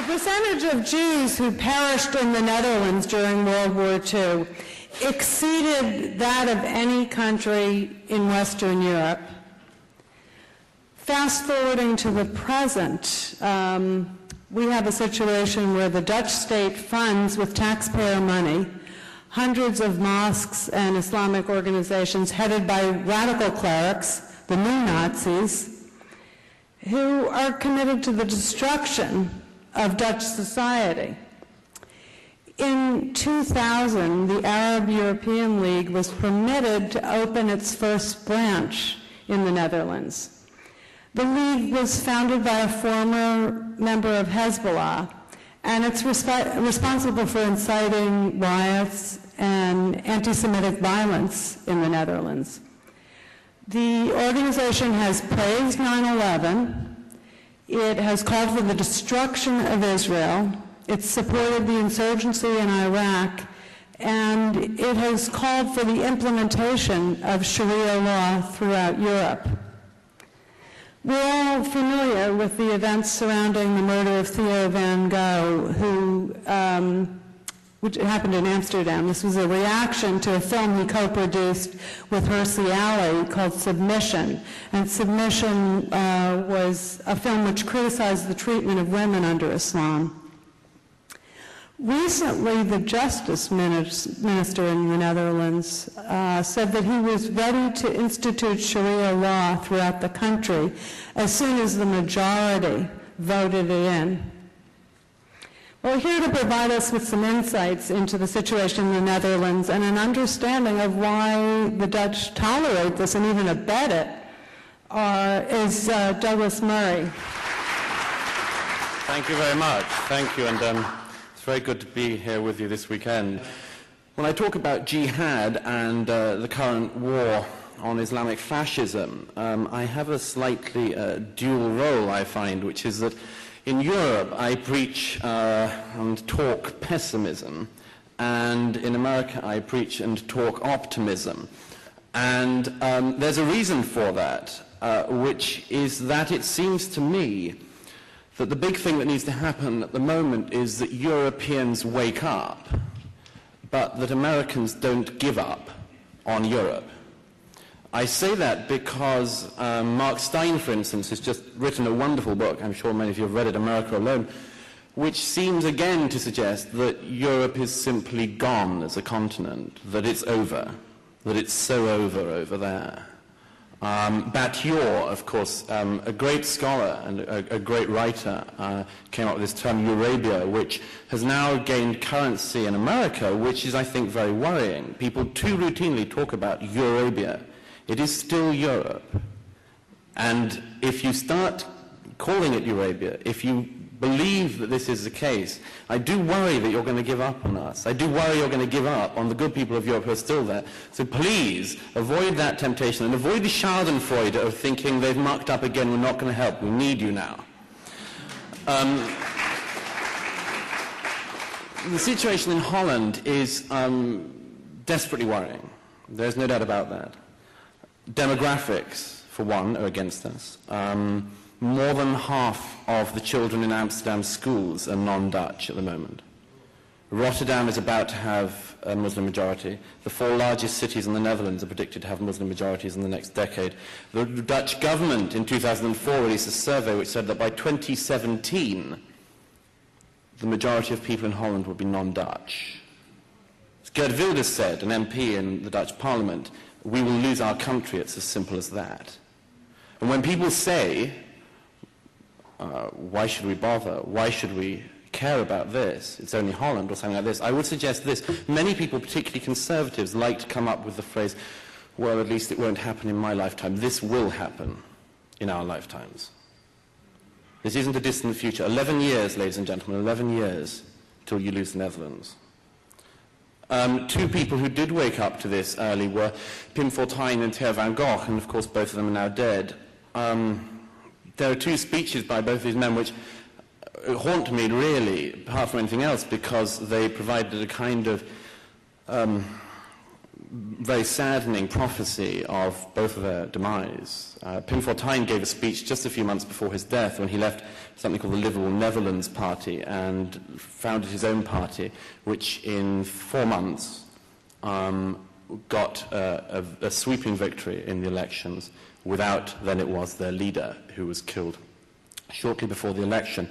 percentage of Jews who perished in the Netherlands during World War II exceeded that of any country in Western Europe. Fast forwarding to the present, we have a situation where the Dutch state funds with taxpayer money hundreds of mosques and Islamic organizations headed by radical clerics, the new Nazis, who are committed to the destruction of Dutch society. In 2000, the Arab European League was permitted to open its first branch in the Netherlands. The League was founded by a former member of Hezbollah, and it's responsible for inciting riots and anti-Semitic violence in the Netherlands. The organization has praised 9/11. It has called for the destruction of Israel. It's supported the insurgency in Iraq, and it has called for the implementation of Sharia law throughout Europe. We're all familiar with the events surrounding the murder of Theo van Gogh, which happened in Amsterdam. This was a reaction to a film he co-produced with Hersey Alley called Submission. And Submission was a film which criticized the treatment of women under Islam. Recently, the Justice Minister in the Netherlands said that he was ready to institute Sharia law throughout the country as soon as the majority voted it in. Well, here to provide us with some insights into the situation in the Netherlands and an understanding of why the Dutch tolerate this and even abet it is Douglas Murray. Thank you very much. Thank you, and it's very good to be here with you this weekend. When I talk about jihad and the current war on Islamic fascism, I have a slightly dual role, I find, which is that in Europe, I preach and talk pessimism, and in America, I preach and talk optimism. And there's a reason for that, which is that it seems to me that the big thing that needs to happen at the moment is that Europeans wake up, but that Americans don't give up on Europe. I say that because Mark Stein, for instance, has just written a wonderful book, I'm sure many of you have read it, America Alone, which seems again to suggest that Europe is simply gone as a continent, that it's over, that it's so over there. Batior, of course, a great scholar and a great writer, came up with this term Eurabia, which has now gained currency in America, which is, I think, very worrying. People too routinely talk about Eurabia. It is still Europe. And if you start calling it Eurabia, if you believe that this is the case, I do worry that you're going to give up on us. I do worry you're going to give up on the good people of Europe who are still there. So please, avoid that temptation and avoid the schadenfreude of thinking they've mucked up again, we're not going to help, we need you now. The situation in Holland is desperately worrying. There's no doubt about that. Demographics, for one, are against us. More than half of the children in Amsterdam schools are non-Dutch at the moment. Rotterdam is about to have a Muslim majority. The 4 largest cities in the Netherlands are predicted to have Muslim majorities in the next decade. The Dutch government in 2004 released a survey which said that by 2017, the majority of people in Holland would be non-Dutch. As Geert Wilders said, an MP in the Dutch parliament, we will lose our country, it's as simple as that. And when people say, why should we bother? Why should we care about this? It's only Holland or something like this. I would suggest this. Many people, particularly conservatives, like to come up with the phrase, well, at least it won't happen in my lifetime. This will happen in our lifetimes. This isn't a distant future. 11 years, ladies and gentlemen, 11 years till you lose the Netherlands. 2 people who did wake up to this early were Pim Fortuyn and Theo van Gogh, and of course both of them are now dead. There are 2 speeches by both these men which haunt me really, apart from anything else, because they provided a kind of very saddening prophecy of both of their demise. Pim Fortuyn gave a speech just a few months before his death when he left something called the Liberal Netherlands Party and founded his own party, which in 4 months got a sweeping victory in the elections without, then it was, their leader, who was killed shortly before the election.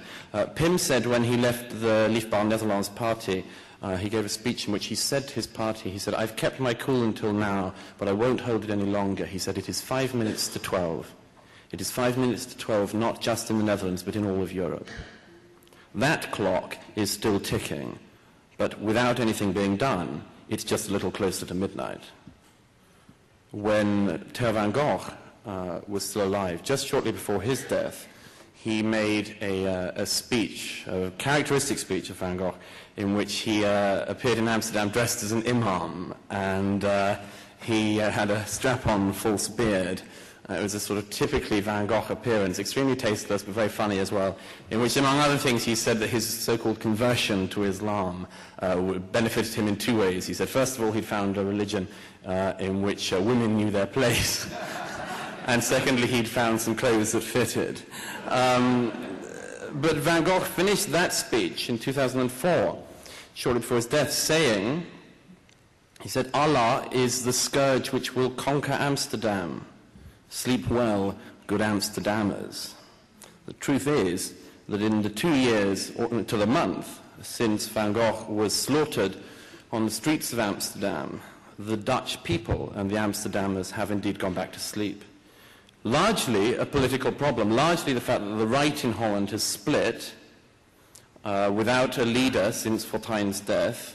Pim said when he left the Leefbaar Netherlands Party, he gave a speech in which he said to his party, he said, "I've kept my cool until now, but I won't hold it any longer." He said, "It is 5 minutes to 12. It is 5 minutes to 12, not just in the Netherlands, but in all of Europe." That clock is still ticking, but without anything being done, it's just a little closer to midnight. When Theo van Gogh was still alive, just shortly before his death, he made a speech, a characteristic speech of Van Gogh, in which he appeared in Amsterdam dressed as an imam, and he had a strap-on false beard. It was a sort of typically Van Gogh appearance, extremely tasteless but very funny as well, in which, among other things, he said that his so-called conversion to Islam benefited him in 2 ways. He said, first of all, he'd found a religion in which women knew their place, and secondly, he'd found some clothes that fitted. But Van Gogh finished that speech in 2004, shortly before his death, saying, he said, "Allah is the scourge which will conquer Amsterdam. Sleep well, good Amsterdammers." The truth is that in the 2 years, or to the month, since Van Gogh was slaughtered on the streets of Amsterdam, the Dutch people and the Amsterdammers have indeed gone back to sleep. Largely a political problem, largely the fact that the right in Holland has split without a leader since Fortuyn's death.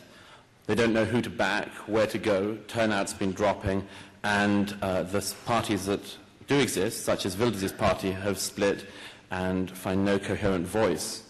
They don't know who to back, where to go, turnout's been dropping, and the parties that do exist, such as Wilders' party, have split and find no coherent voice.